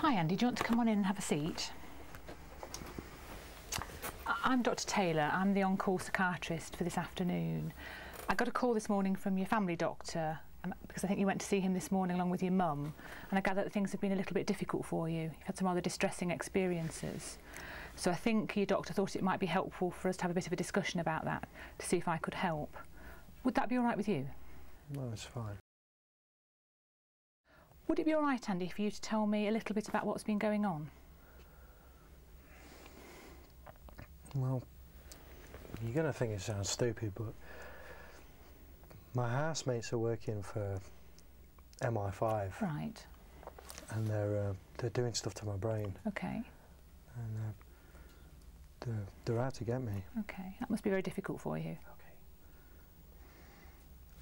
Hi Andy, do you want to come on in and have a seat? I'm Dr. Taylor, I'm the on-call psychiatrist for this afternoon. I got a call this morning from your family doctor because I think you went to see him this morning along with your mum, and I gather that things have been a little bit difficult for you. You've had some rather distressing experiences. So I think your doctor thought it might be helpful for us to have a bit of a discussion about that to see if I could help. Would that be all right with you? No, it's fine. Would it be all right, Andy, for you to tell me a little bit about what's been going on? Well, you're going to think it sounds stupid, but my housemates are working for MI5. Right. And they're doing stuff to my brain. Okay. And they're out to get me. Okay. That must be very difficult for you. Okay.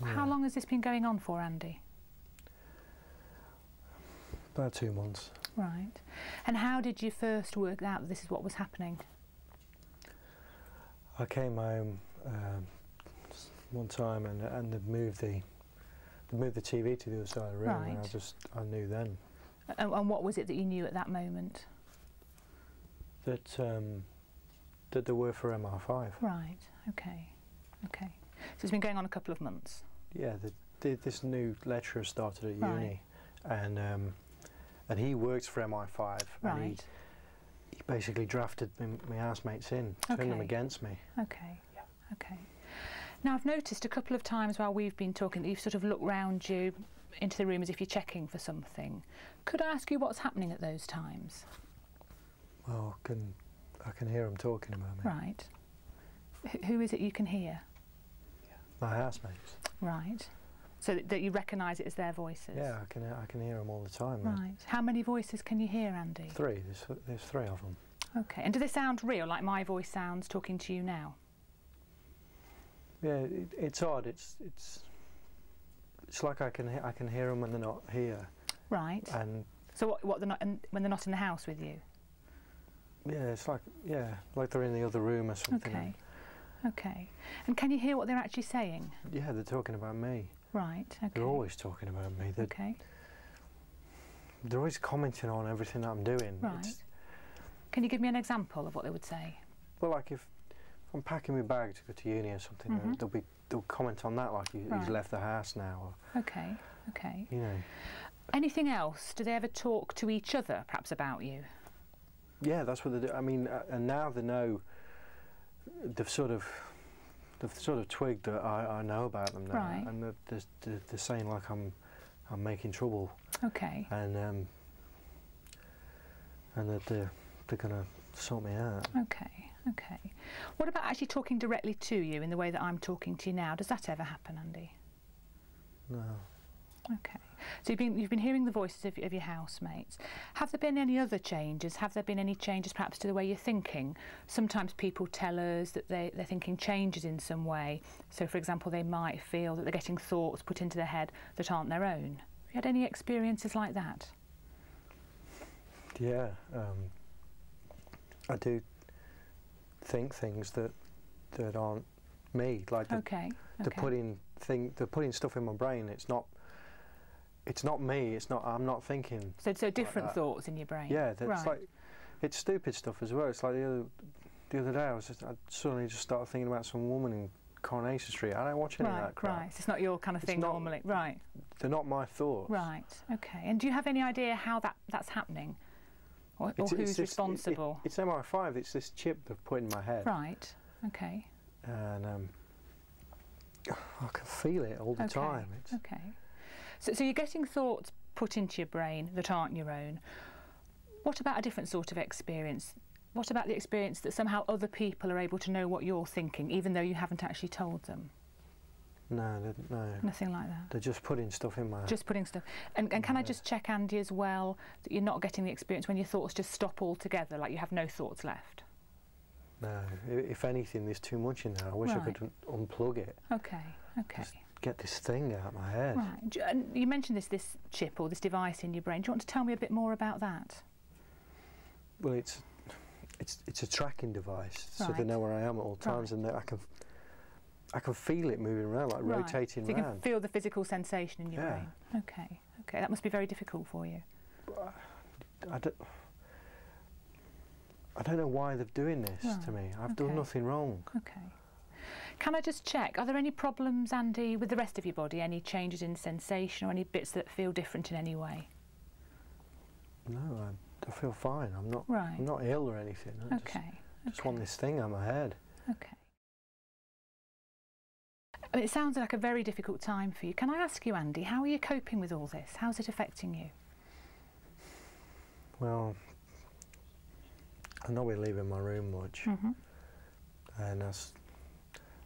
Yeah. How long has this been going on for, Andy? About 2 months. Right. And how did you first work out that this is what was happening? I came home one time and they moved the TV to the other side of the room, right. And I knew then. And what was it that you knew at that moment? That they were for MI5. Right. Okay. Okay. So it's been going on a couple of months. Yeah. This new lecturer started at uni, right. And he works for MI5. Right. And he basically drafted my housemates in, turned them against me. Okay. Yeah. Okay. Now I've noticed a couple of times while we've been talking that you've sort of looked round you into the room as if you're checking for something. Could I ask you what's happening at those times? Well, I can hear them talking about me. Right. Who is it you can hear? My housemates. Right. So that you recognise it as their voices? Yeah, I can hear them all the time. Right. How many voices can you hear, Andy? 3. There's 3 of them. Okay. And do they sound real, like my voice sounds talking to you now? Yeah, it's odd. It's like I can hear them when they're not here. Right. And so what they're not when they're not in the house with you? Yeah, it's like they're in the other room or something. Okay. Okay. And can you hear what they're actually saying? Yeah, they're talking about me. Right. Okay. They're always talking about me. Okay. They're always commenting on everything that I'm doing. Right. Can you give me an example of what they would say? Well, like if I'm packing my bag to go to uni or something, Mm-hmm. they'll comment on that, like he's right. left the house now. Or, okay. Okay. You know. Anything else? Do they ever talk to each other, perhaps, about you? Yeah, that's what they do. I mean, and now they know. They've sort of twigged that I know about them now, right. and they're saying like I'm making trouble. Okay. And that they're going to sort me out. Okay. Okay. What about actually talking directly to you in the way that I'm talking to you now? Does that ever happen, Andy? No. Okay. So you've been hearing the voices of your housemates. Have there been any other changes? Have there been any changes perhaps to the way you're thinking? Sometimes people tell us that their thinking changes in some way. So for example, they might feel that they're getting thoughts put into their head that aren't their own. Have you had any experiences like that? Yeah. I do think things that aren't me. Like they're putting stuff in my brain. It's not me. I'm not thinking. So different thoughts in your brain. Yeah, that's right. like it's stupid stuff as well. It's like the other day I suddenly just started thinking about some woman in Coronation Street. I don't watch any of that crap. Right. It's not your kind of thing normally. Right. They're not my thoughts. Right. Okay. And do you have any idea how that's happening, or who's responsible? It's MI5. It's this chip they've put in my head. Right. Okay. And I can feel it all the time. Okay. So you're getting thoughts put into your brain that aren't your own. What about a different sort of experience? What about the experience that somehow other people are able to know what you're thinking, even though you haven't actually told them? No. Nothing like that? They're just putting stuff in my head. Just putting stuff. And can I just check, Andy, as well, that you're not getting the experience when your thoughts just stop altogether, like you have no thoughts left? No. If anything, there's too much in there. I wish I could unplug it. Okay. Okay. Just get this thing out of my head. Right. And you mentioned this chip or this device in your brain. Do you want to tell me a bit more about that? Well, it's a tracking device, so right. they know where I am at all times, right. And I can feel it moving around, like right. rotating so you around. can feel the physical sensation in your yeah. brain. Okay. Okay. That must be very difficult for you. don't know why they're doing this to me. I've done nothing wrong. Okay. Can I just check, are there any problems, Andy, with the rest of your body? Any changes in sensation or any bits that feel different in any way? No, I feel fine. I'm not ill or anything. I just want this thing on my head. Okay. I mean, it sounds like a very difficult time for you. Can I ask you, Andy, how are you coping with all this? How's it affecting you? Well, I'm not really leaving my room much, and I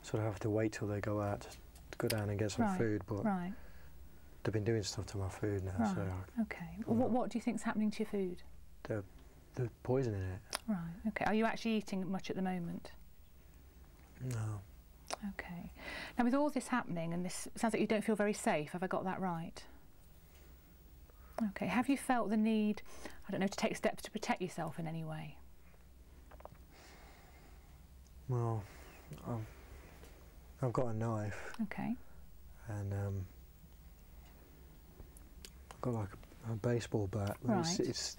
sort of have to wait till they go out to go down and get some food, but they've been doing stuff to my food now, so... Okay. What do you think's happening to your food? They're poisoning it. Right, okay. Are you actually eating much at the moment? No. Okay. Now, with all this happening, and this sounds like you don't feel very safe, have I got that right? Okay. Have you felt the need, I don't know, to take steps to protect yourself in any way? Well, I've got a knife. Okay. And I've got like a baseball bat. Right. It's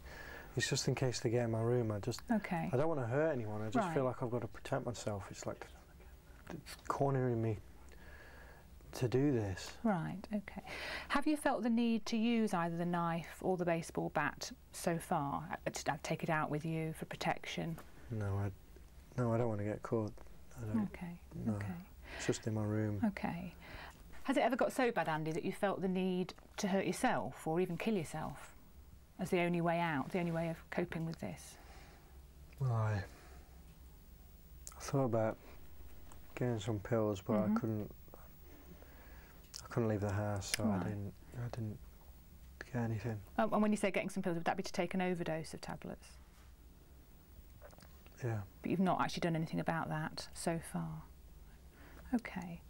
just in case they get in my room. I don't want to hurt anyone. I just feel like I've got to protect myself. It's like it's cornering me to do this. Right, okay. Have you felt the need to use either the knife or the baseball bat so far? To take it out with you for protection? No, I don't want to get caught. Okay, no, okay. It's just in my room. Okay. Has it ever got so bad, Andy, that you felt the need to hurt yourself or even kill yourself as the only way out, the only way of coping with this? Well, I thought about getting some pills, but I couldn't leave the house, so I didn't get anything. Oh, and when you say getting some pills, would that be to take an overdose of tablets? Yeah. But you've not actually done anything about that so far? Okay.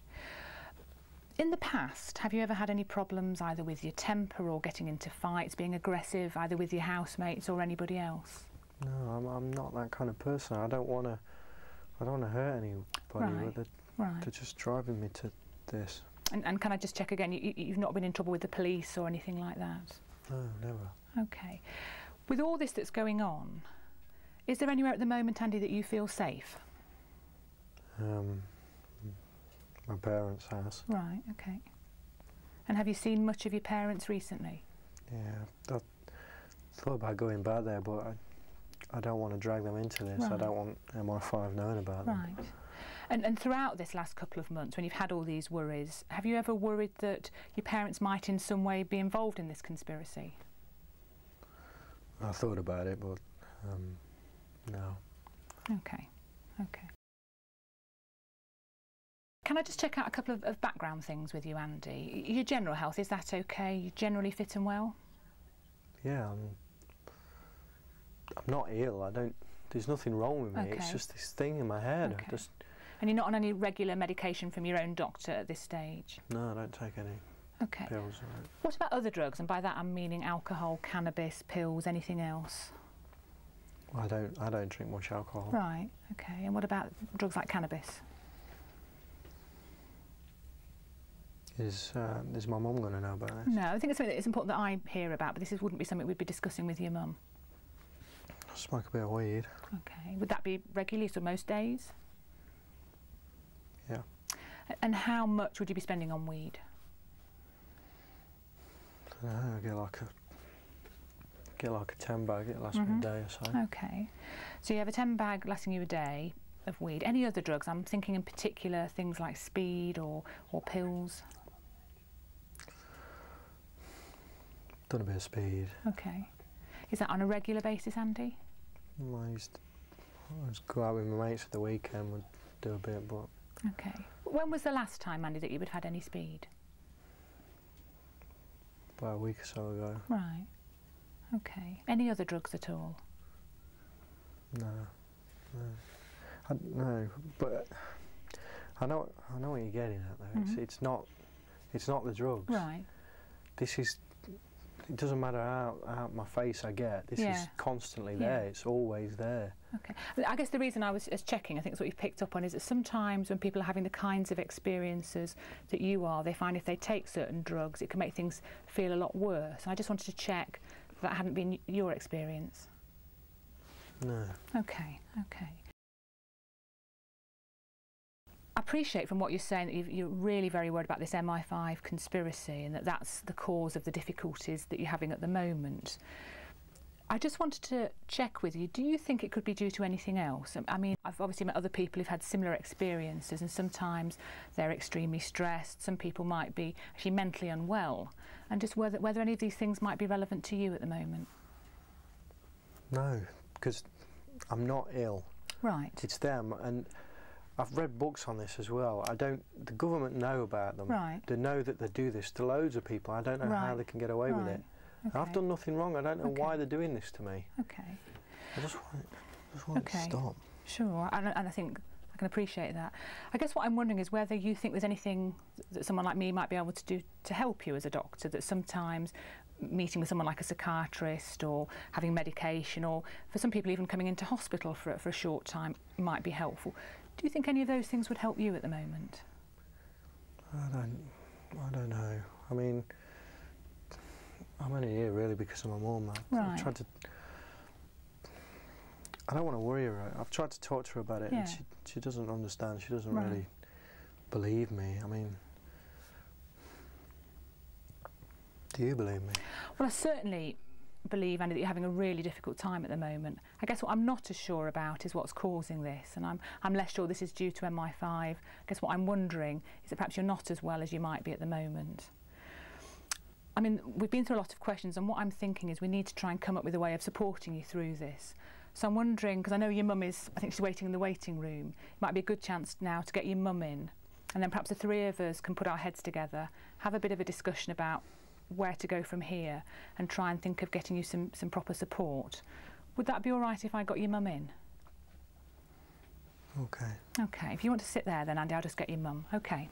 In the past, have you ever had any problems either with your temper or getting into fights, being aggressive, either with your housemates or anybody else? No, I'm not that kind of person. I don't want to hurt anybody. They're just driving me to this. And can I just check again, you've not been in trouble with the police or anything like that? No, never. Okay. With all this that's going on, is there anywhere at the moment, Andy, that you feel safe? My parents' house. Right, okay. And have you seen much of your parents recently? Yeah, I thought about going back there, but I don't want to drag them into this. I don't want MI5 knowing about them. Right. And throughout this last couple of months, when you've had all these worries, have you ever worried that your parents might in some way be involved in this conspiracy? I thought about it, but no. Okay, okay. Can I just check out a couple of background things with you, Andy? Your general health, is that okay? You generally fit and well? Yeah, I'm not ill. There's nothing wrong with me. Okay. It's just this thing in my head. Okay. And you're not on any regular medication from your own doctor at this stage? No, I don't take any pills. Right. What about other drugs? And by that I'm meaning alcohol, cannabis, pills, anything else? Well, I don't drink much alcohol. Right, okay. And what about drugs like cannabis? Is my mum going to know about this? No, I think it's something that it's important that I hear about, but this wouldn't be something we'd be discussing with your mum. I smoke a bit of weed. Okay. Would that be regularly, so most days? Yeah. And how much would you be spending on weed? I don't know, get like a 10 bag, it lasts me a day or so. Okay. So you have a 10 bag lasting you a day of weed. Any other drugs? I'm thinking in particular things like speed or pills. Done a bit of speed. Okay. Is that on a regular basis, Andy? Well, I used to go out with my mates at the weekend, would do a bit, but... Okay. When was the last time, Andy, that you would have had any speed? About a week or so ago. Right. Okay. Any other drugs at all? No. No, but I know what you're getting at though. It's not the drugs. Right. It doesn't matter how my face I get. This is constantly there. It's always there. Okay. I guess the reason I was checking, I think it's what you've picked up on, is that sometimes when people are having the kinds of experiences that you are, they find if they take certain drugs, it can make things feel a lot worse. And I just wanted to check that hadn't been your experience? No. Okay, okay. I appreciate from what you're saying that you're really very worried about this MI5 conspiracy and that that's the cause of the difficulties that you're having at the moment. I just wanted to check with you, do you think it could be due to anything else? I mean, I've obviously met other people who've had similar experiences, and sometimes they're extremely stressed, some people might be actually mentally unwell, and just whether any of these things might be relevant to you at the moment. No, because I'm not ill. Right. It's them, and I've read books on this as well. The government know about them. Right. They know that they do this to loads of people. I don't know how they can get away with it. Okay. I've done nothing wrong. I don't know why they're doing this to me. Okay. I just want it to stop. Sure, and I think I can appreciate that. I guess what I'm wondering is whether you think there's anything that someone like me might be able to do to help you as a doctor, that sometimes meeting with someone like a psychiatrist or having medication, or for some people even coming into hospital for a short time might be helpful. Do you think any of those things would help you at the moment? I don't know. I mean, I'm only here really because of my mum. I've tried to. I don't want to worry her. I've tried to talk to her about it, and she doesn't understand. She doesn't really believe me. I mean, do you believe me? Well, I certainly believe, Andy, that you're having a really difficult time at the moment. I guess what I'm not as sure about is what's causing this, and I'm less sure this is due to MI5. I guess what I'm wondering is that perhaps you're not as well as you might be at the moment. I mean, we've been through a lot of questions, and what I'm thinking is we need to try and come up with a way of supporting you through this. So I'm wondering, because I know your mum is, I think she's waiting in the waiting room, it might be a good chance now to get your mum in, and then perhaps the three of us can put our heads together, have a bit of a discussion about where to go from here, and try and think of getting you some proper support. Would that be all right if I got your mum in? Okay. Okay, if you want to sit there then, Andy, I'll just get your mum. Okay.